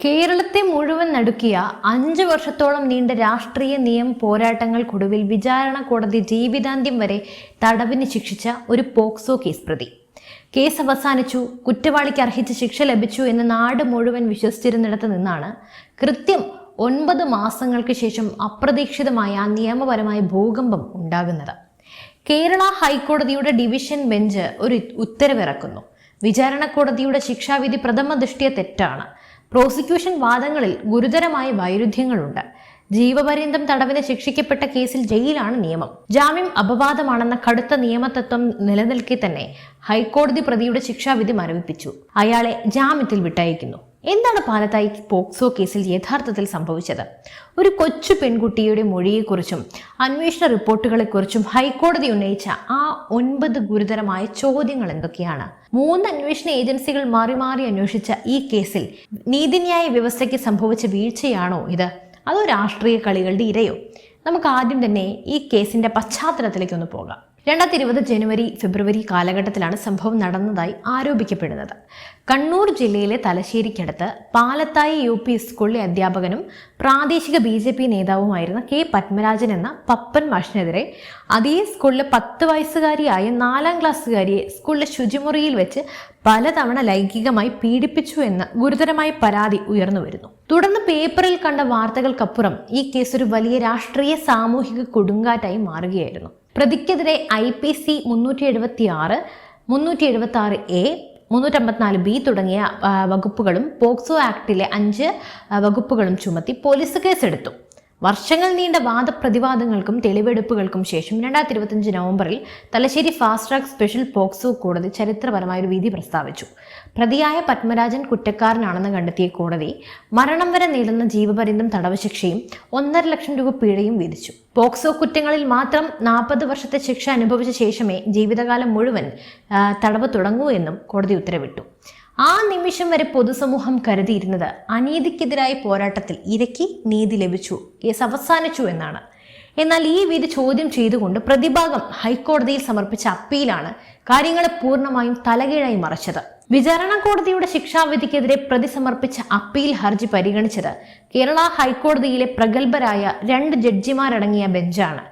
കേരളത്തെ മുഴുവൻ നടുക്കിയ 5 വർഷത്തോളം നീണ്ട രാഷ്ട്രീയ നിയമ പോരാട്ടങ്ങൾക്കൊടുവിൽ വിചാരണ കോടതി ജീവിതാന്ത്യം വരെ തടവിന് ശിക്ഷിച്ച ഒരു പോക്സോ കേസ് പ്രതി. കേസ് അവസാനിച്ചു, കുറ്റവാളിക്ക് അർഹിച്ച ശിക്ഷ ലഭിച്ചു എന്ന് നാട് മുഴുവൻ വിശ്വസിച്ചിരുന്നിടത്ത് നിന്നാണ് കൃത്യം 9 മാസങ്ങൾക്ക് ശേഷം അപ്രതീക്ഷിതമായ നിയമപരമായ ഭൂകമ്പം ഉണ്ടാകുന്നത്. കേരള ഹൈക്കോടതിയുടെ ഡിവിഷൻ ബെഞ്ച് ഒരു ഉത്തരവിറക്കുന്നു. വിചാരണ കോടതിയുടെ ശിക്ഷാവിധി പ്രഥമ ദൃഷ്ട്യാ തെറ്റാണ്. പ്രോസിക്യൂഷൻ വാദങ്ങളിൽ ഗുരുതരമായ വൈരുദ്ധ്യങ്ങളുണ്ട്. ജീവപര്യന്തം തടവിന് ശിക്ഷിക്കപ്പെട്ട കേസിൽ ജയിലാണ് നിയമം. ജാമ്യം അപവാദമാണെന്ന കടുത്ത നിയമതത്വം നിലനിൽക്കെ തന്നെ ഹൈക്കോടതി പ്രതിയുടെ ശിക്ഷാവിധി മരവിപ്പിച്ചു. അയാളെ ജാമ്യത്തിൽ വിട്ടയക്കുന്നു. എന്താണ് പാലത്തായി പോക്സോ കേസിൽ യഥാർത്ഥത്തിൽ സംഭവിച്ചത്? ഒരു കൊച്ചു പെൺകുട്ടിയുടെ മൊഴിയെക്കുറിച്ചും അന്വേഷണ റിപ്പോർട്ടുകളെക്കുറിച്ചും ഹൈക്കോടതി ഉന്നയിച്ച ആ 9 ഗുരുതരമായ ചോദ്യങ്ങൾ എന്തൊക്കെയാണ്? 3 അന്വേഷണ ഏജൻസികൾ മാറി മാറി അന്വേഷിച്ച ഈ കേസിൽ നീതിന്യായ വ്യവസ്ഥയ്ക്ക് സംഭവിച്ച വീഴ്ചയാണോ ഇത്, അതോ രാഷ്ട്രീയ കളികളുടെ ഇരയോ? നമുക്ക് ആദ്യം തന്നെ ഈ കേസിന്റെ പശ്ചാത്തലത്തിലേക്കൊന്ന് പോകാം. 2020 ജനുവരി ഫെബ്രുവരി കാലഘട്ടത്തിലാണ് സംഭവം നടന്നതായി ആരോപിക്കപ്പെടുന്നത്. കണ്ണൂർ ജില്ലയിലെ തലശ്ശേരിക്കടുത്ത് പാലത്തായി UP സ്കൂളിലെ അധ്യാപകനും പ്രാദേശിക BJP നേതാവുമായിരുന്ന K പത്മരാജൻ എന്ന പപ്പൻ മാഷിനെതിരെ അതേ സ്കൂളിലെ 10 വയസ്സുകാരിയായ 4ാം ക്ലാസ്സുകാരിയെ സ്കൂളിലെ ശുചിമുറിയിൽ വെച്ച് പലതവണ ലൈംഗികമായി പീഡിപ്പിച്ചു എന്ന ഗുരുതരമായ പരാതി ഉയർന്നു വരുന്നു. തുടർന്ന് പേപ്പറിൽ കണ്ട വാർത്തകൾക്കപ്പുറം ഈ കേസ് ഒരു വലിയ രാഷ്ട്രീയ സാമൂഹിക കൊടുങ്കാറ്റായി മാറുകയായിരുന്നു. പ്രതിക്കെതിരെ IPC 376, 376A, 354B തുടങ്ങിയ വകുപ്പുകളും പോക്സോ ആക്ടിലെ 5 വകുപ്പുകളും ചുമത്തി പോലീസ് കേസെടുത്തു. വർഷങ്ങൾ നീണ്ട വാദപ്രതിവാദങ്ങൾക്കും തെളിവെടുപ്പുകൾക്കും ശേഷം 2025 നവംബറിൽ Thalassery fast track special POCSO കോടതി ചരിത്രപരമായ ഒരു വിധി പ്രസ്താവിച്ചു. പ്രതിയായ പത്മരാജൻ കുറ്റക്കാരനാണെന്ന് കണ്ടെത്തിയ കോടതി മരണം വരെ നീളുന്ന ജീവപര്യന്തം തടവ് ശിക്ഷയും 1.5 ലക്ഷം രൂപ പിഴയും വിധിച്ചു. പോക്സോ കുറ്റങ്ങളിൽ മാത്രം 40 വർഷത്തെ ശിക്ഷ അനുഭവിച്ച ശേഷമേ ജീവിതകാലം മുഴുവൻ തടവ് തുടങ്ങൂ എന്നും കോടതി ഉത്തരവിട്ടു. ആ നിമിഷം വരെ പൊതുസമൂഹം കരുതിയിരുന്നത് അനീതിക്കെതിരായ പോരാട്ടത്തിൽ ഇരയ്ക്ക് നീതി ലഭിച്ചു, കേസ് അവസാനിച്ചു എന്നാണ്. എന്നാൽ ഈ വിധി ചോദ്യം ചെയ്തുകൊണ്ട് പ്രതിഭാഗം ഹൈക്കോടതിയിൽ സമർപ്പിച്ച അപ്പീലാണ് കാര്യങ്ങളെ പൂർണ്ണമായും തലകീഴായി മറിച്ചത്. വിചാരണ കോടതിയുടെ ശിക്ഷാവിധിക്കെതിരെ പ്രതി സമർപ്പിച്ച അപ്പീൽ ഹർജി പരിഗണിച്ചത് കേരള ഹൈക്കോടതിയിലെ പ്രഗത്ഭരായ 2 ജഡ്ജിമാരടങ്ങിയ ബെഞ്ചാണ്.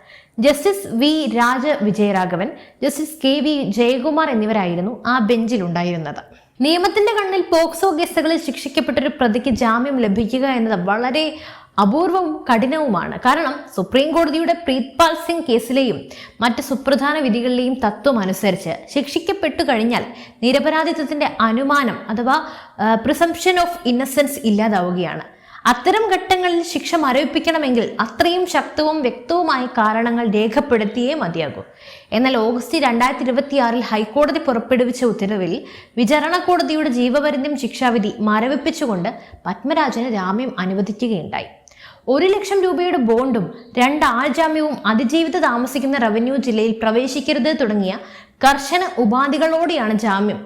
ജസ്റ്റിസ് V രാജ വിജയരാഘവൻ, ജസ്റ്റിസ് KV ജയകുമാർ എന്നിവരായിരുന്നു ആ ബെഞ്ചിലുണ്ടായിരുന്നത്. നിയമത്തിന്റെ കണ്ണിൽ പോക്സോ കേസുകളിൽ ശിക്ഷിക്കപ്പെട്ടൊരു പ്രതിക്ക് ജാമ്യം ലഭിക്കുക എന്നത് വളരെ അപൂർവവും കഠിനവുമാണ്. കാരണം സുപ്രീം കോടതിയുടെ പ്രീത്പാൽ സിംഗ് കേസിലെയും മറ്റ് സുപ്രധാന വിധികളിലെയും തത്വം അനുസരിച്ച് ശിക്ഷിക്കപ്പെട്ടു കഴിഞ്ഞാൽ നിരപരാധിത്വത്തിന്റെ അനുമാനം അഥവാ പ്രിസംപ്ഷൻ ഓഫ് ഇന്നസെൻസ് ഇല്ലാതാവുകയാണ്. അത്തരം ഘട്ടങ്ങളിൽ ശിക്ഷ മരവിപ്പിക്കണമെങ്കിൽ അത്രയും ശക്തവും വ്യക്തവുമായ കാരണങ്ങൾ രേഖപ്പെടുത്തിയേ മതിയാകൂ. എന്നാൽ ഓഗസ്റ്റ് 2026 ഹൈക്കോടതി പുറപ്പെടുവിച്ച ഉത്തരവിൽ വിചാരണ കോടതിയുടെ ജീവപര്യന്തം ശിക്ഷാവിധി മരവിപ്പിച്ചുകൊണ്ട് പത്മരാജന് ജാമ്യം അനുവദിക്കുകയുണ്ടായി. 1 ലക്ഷം രൂപയുടെ ബോണ്ടും 2 ആൾജാമ്യവും അതിജീവിത താമസിക്കുന്ന റവന്യൂ ജില്ലയിൽ പ്രവേശിക്കരുത് തുടങ്ങിയ കർശന ഉപാധികളോടെയാണ് ജാമ്യം.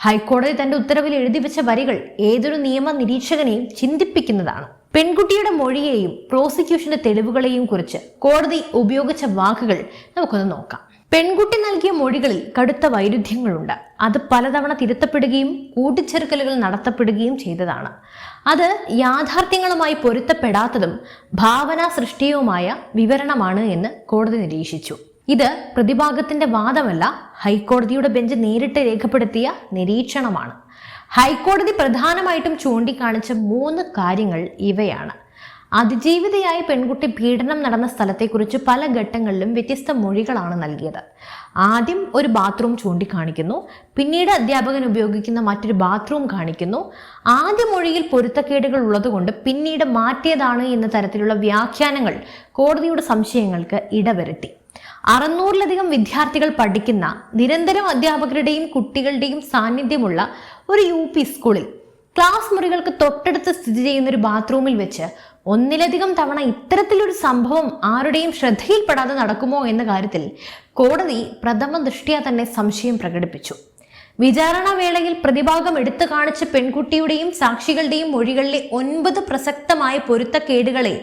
ഹൈക്കോടതി തന്റെ ഉത്തരവിൽ എഴുതി വെച്ച വരികൾ ഏതൊരു നിയമ നിരീക്ഷകനെയും ചിന്തിപ്പിക്കുന്നതാണ്. പെൺകുട്ടിയുടെ മൊഴിയെയും പ്രോസിക്യൂഷന്റെ തെളിവുകളെയും കുറിച്ച് കോടതി ഉപയോഗിച്ച വാക്കുകൾ നമുക്കൊന്ന് നോക്കാം. പെൺകുട്ടി നൽകിയ മൊഴികളിൽ കടുത്ത വൈരുദ്ധ്യങ്ങളുണ്ട്. അത് പലതവണ തിരുത്തപ്പെടുകയും കൂട്ടിച്ചേർക്കലുകൾ നടത്തപ്പെടുകയും ചെയ്തതാണ്. അത് യാഥാർത്ഥ്യങ്ങളുമായി പൊരുത്തപ്പെടാത്തതും ഭാവനാ സൃഷ്ടിയുമായ വിവരണമാണ് എന്ന് കോടതി നിരീക്ഷിച്ചു. ഇത് പ്രതിഭാഗത്തിന്റെ വാദമല്ല, ഹൈക്കോടതിയുടെ ബെഞ്ച് നേരിട്ട് രേഖപ്പെടുത്തിയ നിരീക്ഷണമാണ്. ഹൈക്കോടതി പ്രധാനമായിട്ടും ചൂണ്ടിക്കാണിച്ച 3 കാര്യങ്ങൾ ഇവയാണ്. അതിജീവിതയായ പെൺകുട്ടി പീഡനം നടന്ന സ്ഥലത്തെക്കുറിച്ച് പല ഘട്ടങ്ങളിലും വ്യത്യസ്ത മൊഴികളാണ് നൽകിയത്. ആദ്യം ഒരു ബാത്റൂം ചൂണ്ടിക്കാണിക്കുന്നു, പിന്നീട് അധ്യാപകൻ ഉപയോഗിക്കുന്ന മറ്റൊരു ബാത്റൂം കാണിക്കുന്നു. ആദ്യ മൊഴിയിൽ പൊരുത്തക്കേടുകൾ ഉള്ളതുകൊണ്ട് പിന്നീട് മാറ്റിയതാണ് എന്ന തരത്തിലുള്ള വ്യാഖ്യാനങ്ങൾ കോടതിയുടെ സംശയങ്ങൾക്ക് ഇടവരുത്തി. 600-ലധികം വിദ്യാർത്ഥികൾ പഠിക്കുന്ന, നിരന്തരം അധ്യാപകരുടെയും കുട്ടികളുടെയും സാന്നിധ്യമുള്ള ഒരു UP സ്കൂളിൽ ക്ലാസ് മുറികൾക്ക് തൊട്ടടുത്ത് സ്ഥിതി ചെയ്യുന്ന ഒരു ബാത്റൂമിൽ വെച്ച് 1-ലധികം തവണ ഇത്തരത്തിലൊരു സംഭവം ആരുടെയും ശ്രദ്ധയിൽപ്പെടാതെ നടക്കുമോ എന്ന കാര്യത്തിൽ കോടതി പ്രഥമ ദൃഷ്ട്യാ തന്നെ സംശയം പ്രകടിപ്പിച്ചു. വിചാരണ വേളയിൽ പ്രതിഭാഗം എടുത്തു കാണിച്ച പെൺകുട്ടിയുടെയും സാക്ഷികളുടെയും മൊഴികളിലെ 9 പ്രസക്തമായ പൊരുത്തക്കേടുകളെ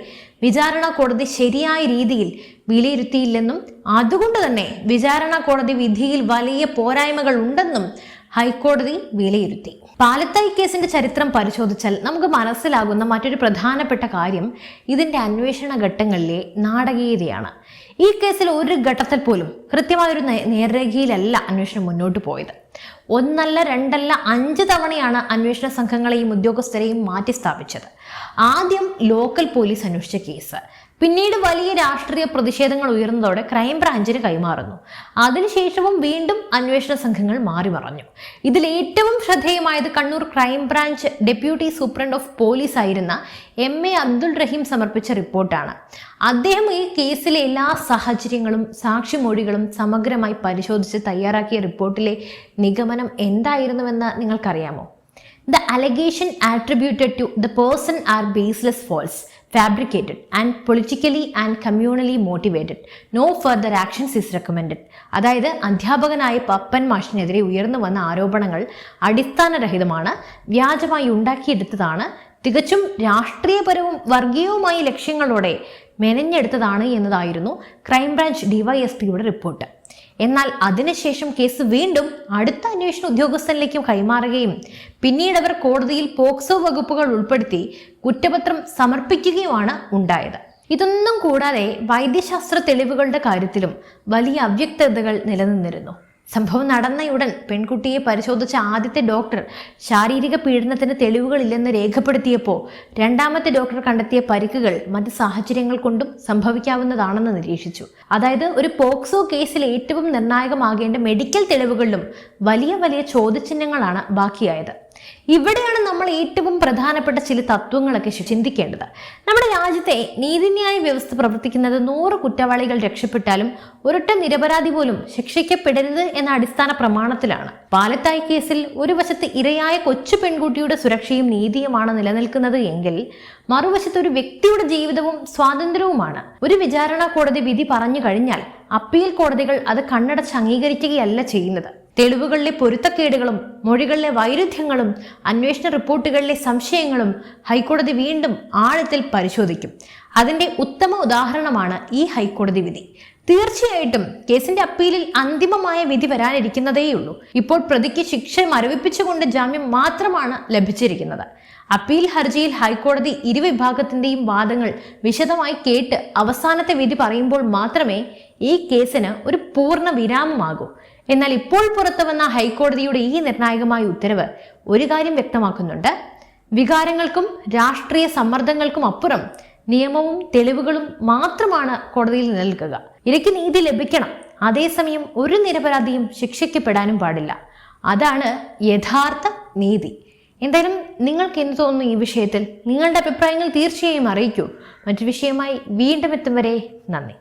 വിചാരണ കോടതി ശരിയായ രീതിയിൽ വിലയിരുത്തിയില്ലെന്നും അതുകൊണ്ട് തന്നെ വിചാരണ കോടതി വിധിയിൽ വലിയ പോരായ്മകൾ ഉണ്ടെന്നും ഹൈക്കോടതി വിലയിരുത്തി. പാലത്തായി കേസിന്റെ ചരിത്രം പരിശോധിച്ചാൽ നമുക്ക് മനസ്സിലാകുന്ന മറ്റൊരു പ്രധാനപ്പെട്ട കാര്യം ഇതിന്റെ അന്വേഷണ ഘട്ടങ്ങളിലെ നാടകീയതയാണ്. ഈ കേസിൽ ഒരു ഘട്ടത്തിൽ പോലും കൃത്യമായൊരു നേർരേഖയിലല്ല അന്വേഷണം മുന്നോട്ട് പോയത്. ഒന്നല്ല രണ്ടല്ല 5 തവണയാണ് അന്വേഷണ സംഘങ്ങളെയും ഉദ്യോഗസ്ഥരെയും മാറ്റി സ്ഥാപിച്ചത്. ആദ്യം ലോക്കൽ പോലീസ് അന്വേഷിച്ച കേസ് പിന്നീട് വലിയ രാഷ്ട്രീയ പ്രതിഷേധങ്ങൾ ഉയർന്നതോടെ ക്രൈംബ്രാഞ്ചിന് കൈമാറുന്നു. അതിനുശേഷവും വീണ്ടും അന്വേഷണ സംഘങ്ങൾ മാറി മറഞ്ഞു. ഇതിൽ ഏറ്റവും ശ്രദ്ധേയമായത് Kannur crime branch deputy superintendent of police ആയിരുന്ന MA അബ്ദുൾ റഹീം സമർപ്പിച്ച റിപ്പോർട്ടാണ്. അദ്ദേഹം ഈ കേസിലെ എല്ലാ സാഹചര്യങ്ങളും സാക്ഷിമൊഴികളും സമഗ്രമായി പരിശോധിച്ച് തയ്യാറാക്കിയ റിപ്പോർട്ടിലെ നിഗമനം എന്തായിരുന്നുവെന്ന് നിങ്ങൾക്കറിയാമോ? The allegation attributed to the person are baseless, false, fabricated and politically and communally motivated. No further actions is recommended. അതായത് അധ്യാപകനായ പപ്പൻ മാഷിനെതിരെ ഉയർന്നു വന്ന ആരോപണങ്ങൾ അടിസ്ഥാനരഹിതമാണ്, വ്യാജമായി ഉണ്ടാക്കിയെടുത്തതാണ്, തികച്ചും രാഷ്ട്രീയപരവും വർഗീയവുമായ ലക്ഷ്യങ്ങളോടെ മെനഞ്ഞെടുത്തതാണ് എന്നതായിരുന്നു ക്രൈംബ്രാഞ്ച് DYSPയുടെ റിപ്പോർട്ട്. എന്നാൽ അതിനുശേഷം കേസ് വീണ്ടും അടുത്ത അന്വേഷണ ഉദ്യോഗസ്ഥരിലേക്കും കൈമാറുകയും പിന്നീട് അവർ കോടതിയിൽ പോക്സോ വകുപ്പുകൾ ഉൾപ്പെടുത്തി കുറ്റപത്രം സമർപ്പിക്കുകയുമാണ് ഉണ്ടായത്. ഇതൊന്നും കൂടാതെ വൈദ്യശാസ്ത്ര തെളിവുകളുടെ കാര്യത്തിലും വലിയ അവ്യക്തതകൾ നിലനിന്നിരുന്നു. സംഭവം നടന്നയുടൻ പെൺകുട്ടിയെ പരിശോധിച്ച ആദ്യത്തെ ഡോക്ടർ ശാരീരിക പീഡനത്തിന് തെളിവുകളില്ലെന്ന് രേഖപ്പെടുത്തിയപ്പോൾ രണ്ടാമത്തെ ഡോക്ടർ കണ്ടെത്തിയ പരിക്കുകൾ മറ്റ് സാഹചര്യങ്ങൾ കൊണ്ടും സംഭവിക്കാവുന്നതാണെന്ന് നിരീക്ഷിച്ചു. അതായത് ഒരു പോക്സോ കേസിൽ ഏറ്റവും നിർണായകമാകേണ്ട മെഡിക്കൽ തെളിവുകളിലും വലിയ വലിയ ചോദ്യചിഹ്നങ്ങളാണ് ബാക്കിയായത്. ഇവിടെയാണ് നമ്മൾ ഏറ്റവും പ്രധാനപ്പെട്ട ചില തത്വങ്ങളൊക്കെ ചിന്തിക്കേണ്ടത്. നമ്മുടെ രാജ്യത്തെ നീതിന്യായ വ്യവസ്ഥ പ്രവർത്തിക്കുന്നത് 100 കുറ്റവാളികൾ രക്ഷപ്പെട്ടാലും ഒരൊറ്റ നിരപരാധി പോലും ശിക്ഷിക്കപ്പെടരുത് എന്ന അടിസ്ഥാന പ്രമാണത്തിലാണ്. പാലത്തായി കേസിൽ ഒരു വശത്ത് ഇരയായ കൊച്ചു പെൺകുട്ടിയുടെ സുരക്ഷയും നീതിയുമാണ് നിലനിൽക്കുന്നത് എങ്കിൽ മറുവശത്ത് ഒരു വ്യക്തിയുടെ ജീവിതവും സ്വാതന്ത്ര്യവുമാണ്. ഒരു വിചാരണ കോടതി വിധി പറഞ്ഞു കഴിഞ്ഞാൽ അപ്പീൽ കോടതികൾ അത് കണ്ണടച്ച് അംഗീകരിക്കുകയല്ല ചെയ്യുന്നത്. തെളിവുകളിലെ പൊരുത്തക്കേടുകളും മൊഴികളിലെ വൈരുദ്ധ്യങ്ങളും അന്വേഷണ റിപ്പോർട്ടുകളിലെ സംശയങ്ങളും ഹൈക്കോടതി വീണ്ടും ആഴത്തിൽ പരിശോധിക്കും. അതിന്റെ ഉത്തമ ഉദാഹരണമാണ് ഈ ഹൈക്കോടതി വിധി. തീർച്ചയായിട്ടും കേസിന്റെ അപ്പീലിൽ അന്തിമമായ വിധി വരാനിരിക്കുന്നതേയുള്ളൂ. ഇപ്പോൾ പ്രതിക്ക് ശിക്ഷ മരവിപ്പിച്ചുകൊണ്ട് ജാമ്യം മാത്രമാണ് ലഭിച്ചിരിക്കുന്നത്. അപ്പീൽ ഹർജിയിൽ ഹൈക്കോടതി ഇരുവിഭാഗത്തിന്റെയും വാദങ്ങൾ വിശദമായി കേട്ട് അവസാനത്തെ വിധി പറയുമ്പോൾ മാത്രമേ ഈ കേസിന് ഒരു പൂർണ്ണ വിരാമമാകൂ. എന്നാൽ ഇപ്പോൾ പുറത്തു വന്ന ഹൈക്കോടതിയുടെ ഈ നിർണായകമായ ഉത്തരവ് ഒരു കാര്യം വ്യക്തമാക്കുന്നുണ്ട്: വികാരങ്ങൾക്കും രാഷ്ട്രീയ സമ്മർദ്ദങ്ങൾക്കും അപ്പുറം നിയമവും തെളിവുകളും മാത്രമാണ് കോടതിയിൽ നിലനിൽക്കുക. ഇരയ്ക്ക് നീതി ലഭിക്കണം, അതേസമയം ഒരു നിരപരാധിയും ശിക്ഷിക്കപ്പെടാനും പാടില്ല. അതാണ് യഥാർത്ഥ നീതി. എന്തായാലും നിങ്ങൾക്ക് എന്ത് തോന്നുന്നു ഈ വിഷയത്തിൽ? നിങ്ങളുടെ അഭിപ്രായങ്ങൾ തീർച്ചയായും അറിയിക്കൂ. മറ്റു വിഷയമായി വീണ്ടും എത്തും വരെ നന്ദി.